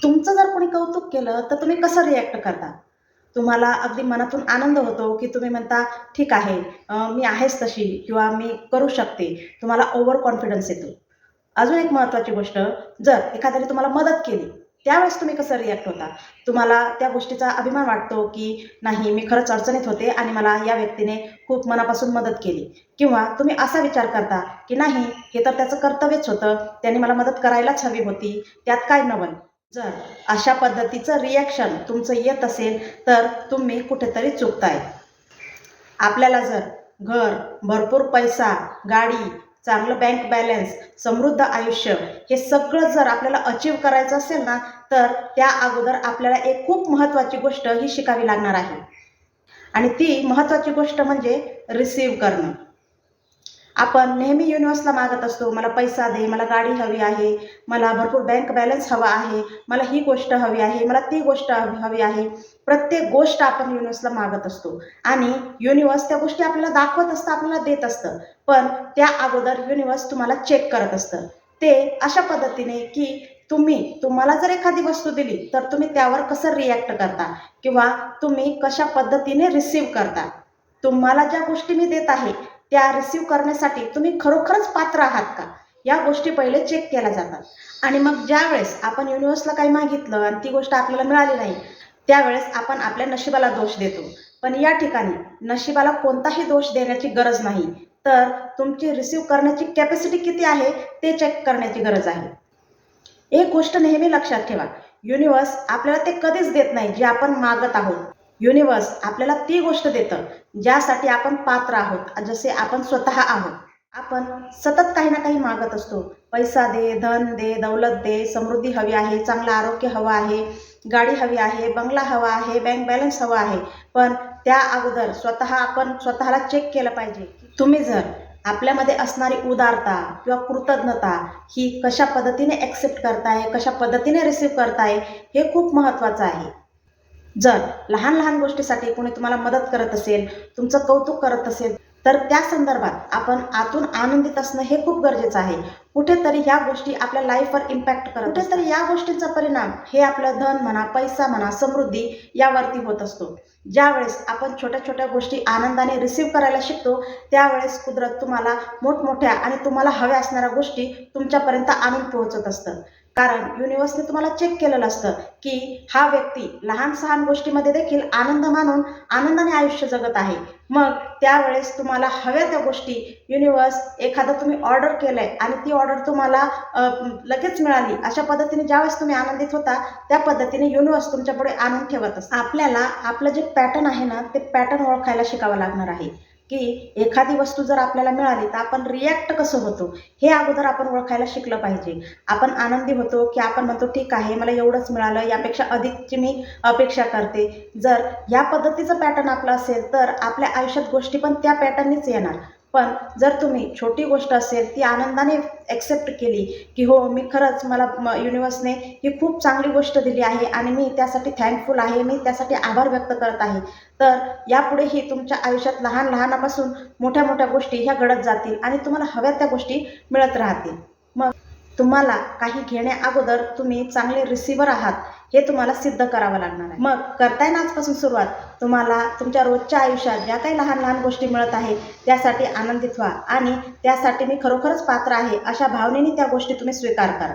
तुमचं जर कोणी कौतुक केलं तर तुम्ही कसं रिॲक्ट करता? तुम्हाला अगदी मनातून आनंद होतो, की तुम्ही म्हणता, "ठीक आहे, मी आहेच तशी किंवा मी करू शकते." तुम्हाला ओव्हर कॉन्फिडन्स येतो. अजून एक महत्त्वाची गोष्ट, जर एखाद्याने तुम्हाला मदत केली, त्यावेळेस तुम्ही कसं रिॲक्ट होता? तुम्हाला त्या गोष्टीचा अभिमान वाटतो, की नाही मी खरंच अडचणीत होते आणि मला या व्यक्तीने खूप मनापासून मदत केली. किंवा तुम्ही असा विचार करता, की नाही हे तर त्याचं कर्तव्यच होतं, त्याने मला मदत करायलाच हवी होती, त्यात काय नवल? जर अशा पद्धतीचं रिॲक्शन तुमचं येत असेल, तर तुम्ही कुठेतरी चुकताय. आपल्याला जर घर, भरपूर पैसा, गाडी, चांगलं बँक बॅलन्स, समृद्ध आयुष्य हे सगळं जर आपल्याला अचीव्ह करायचं असेल ना, तर त्या अगोदर आपल्याला एक खूप महत्त्वाची गोष्ट ही शिकावी लागणार आहे. आणि ती महत्त्वाची गोष्ट म्हणजे रिसीव्ह करणं. आपण नेहमी युनिव्हर्सला मागत असतो, मला पैसा दे, मला गाडी हवी आहे, मला भरपूर बँक बॅलन्स हवा आहे, मला ही गोष्ट हवी आहे, मला ती गोष्ट हवी आहे. प्रत्येक गोष्ट आपण युनिव्हर्सला मागत असतो आणि युनिव्हर्स त्या गोष्टी आपल्याला दाखवत असतं, आपल्याला देत असतं. पण त्या अगोदर युनिव्हर्स तुम्हाला चेक करत असतं. ते अशा पद्धतीने की तुम्हाला जर एखादी वस्तू दिली, तर तुम्ही त्यावर कसं रिॲक्ट करता किंवा तुम्ही कशा पद्धतीने रिसीव्ह करता. तुम्हाला ज्या गोष्टी मी देत आहे, त्या रिसीव्ह करण्यासाठी तुम्ही खरोखरच पात्र आहात का? या गोष्टी पहिले चेक केल्या जातात. आणि मग ज्यावेळेस आपण युनिव्हर्सला काही मागितलं आणि ती गोष्ट आपल्याला मिळाली नाही, त्यावेळेस आपण आपल्या नशिबाला दोष देतो. पण या ठिकाणी नशिबाला कोणताही दोष देण्याची गरज नाही. तर तुमची रिसीव्ह करण्याची कॅपॅसिटी किती आहे, ते चेक करण्याची गरज आहे. एक गोष्ट नेहमी लक्षात ठेवा, युनिव्हर्स आपल्याला ते कधीच देत नाही जे आपण मागत आहोत. युनिव्हर्स आपल्याला ती गोष्ट देतं ज्यासाठी आपण पात्र आहोत, जसे आपण स्वतः आहोत. आपण सतत काही ना काही मागत असतो. पैसा दे, धन दे, दौलत दे, समृद्धी हवी आहे, चांगलं आरोग्य हवं आहे, गाडी हवी आहे, बंगला हवा आहे, बँक बॅलन्स हवा आहे. पण त्या अगोदर आपण स्वतःला चेक केलं पाहिजे. तुम्ही जर आपल्यामध्ये असणारी उदारता किंवा कृतज्ञता ही कशा पद्धतीने ॲक्सेप्ट करताय, कशा पद्धतीने रिसीव्ह करताय, हे खूप महत्त्वाचं आहे. जर लहान-लहान गोष्टीसाठी कोणी तुम्हाला मदत करत असेल, तुमचं कौतुक करत असेल, तर त्या संदर्भात आपण आतून आनंदित असणं हे खूप गरजेचं आहे. कुठेतरी ह्या गोष्टी आपल्या लाईफवर इम्पॅक्ट करत असतात. कुठेतरी या गोष्टींचा परिणाम हे आपलं धन म्हणा, पैसा म्हणा, समृद्धी यावरती होत असतो. ज्यावेळेस आपण छोट्या-छोट्या गोष्टी आनंदाने रिसीव्ह करायला शिकतो, त्यावेळेस कुदरत तुम्हाला मोठमोठ्या आणि तुम्हाला हव्या असणाऱ्या गोष्टी तुमच्यापर्यंत आणून पोहोचत असतं. कारण युनिव्हर्सने तुम्हाला चेक केलेलं असतं, की हा व्यक्ती लहान-सहान गोष्टीमध्ये देखील आनंद मानून आनंदाने आयुष्य जगत आहे. मग त्यावेळेस तुम्हाला हव्या त्या गोष्टी युनिव्हर्स एखादं तुम्ही ऑर्डर केलंय आणि ती ऑर्डर तुम्हाला लगेच मिळाली. अशा पद्धतीने ज्यावेळेस तुम्ही आनंदित होता, त्या पद्धतीने युनिव्हर्स तुमच्यापुढे आणून ठेवत असतं. आपल्याला आपलं जे पॅटर्न आहे ना, ते पॅटर्न ओळखायला शिकावं लागणार आहे, की एखादी वस्तू जर आपल्याला मिळाली, तर आपण रिॲक्ट कसं होतो, हे अगोदर आपण ओळखायला शिकलं पाहिजे. आपण आनंदी होतो, की आपण म्हणतो ठीक आहे, मला एवढंच मिळालं, यापेक्षा अधिकची मी अपेक्षा करते. जर या पद्धतीचं पॅटर्न आपलं असेल, तर आपल्या आयुष्यात गोष्टी पण त्या पॅटर्ननीच येणार. पण जर तुम्ही छोटी गोष्ट असेल, ती आनंदाने ॲक्सेप्ट केली, की हो मी खरंच मला युनिव्हर्सने ही खूप चांगली गोष्ट दिली आहे आणि मी त्यासाठी थँकफुल आहे, मी त्यासाठी आभार व्यक्त करत आहे. तर यापुढेही तुमच्या आयुष्यात लहान-लहानापासून मोठ्या-मोठ्या गोष्टी ह्या घडत जातील आणि तुम्हाला हव्या त्या गोष्टी मिळत राहतील. मग तुम्हाला काही घेण्याअगोदर तुम्ही चांगले रिसीव्हर आहात, हे तुम्हाला सिद्ध करावं लागणार आहे. मग करताय ना आजपासून सुरुवात. तुम्हाला तुमच्या रोजच्या आयुष्यात ज्या काही लहान-लहान गोष्टी मिळत आहेत, त्यासाठी आनंदित व्हा आणि त्यासाठी मी खरोखरच पात्र आहे, अशा भावनेने त्या गोष्टी तुम्ही स्वीकार करा.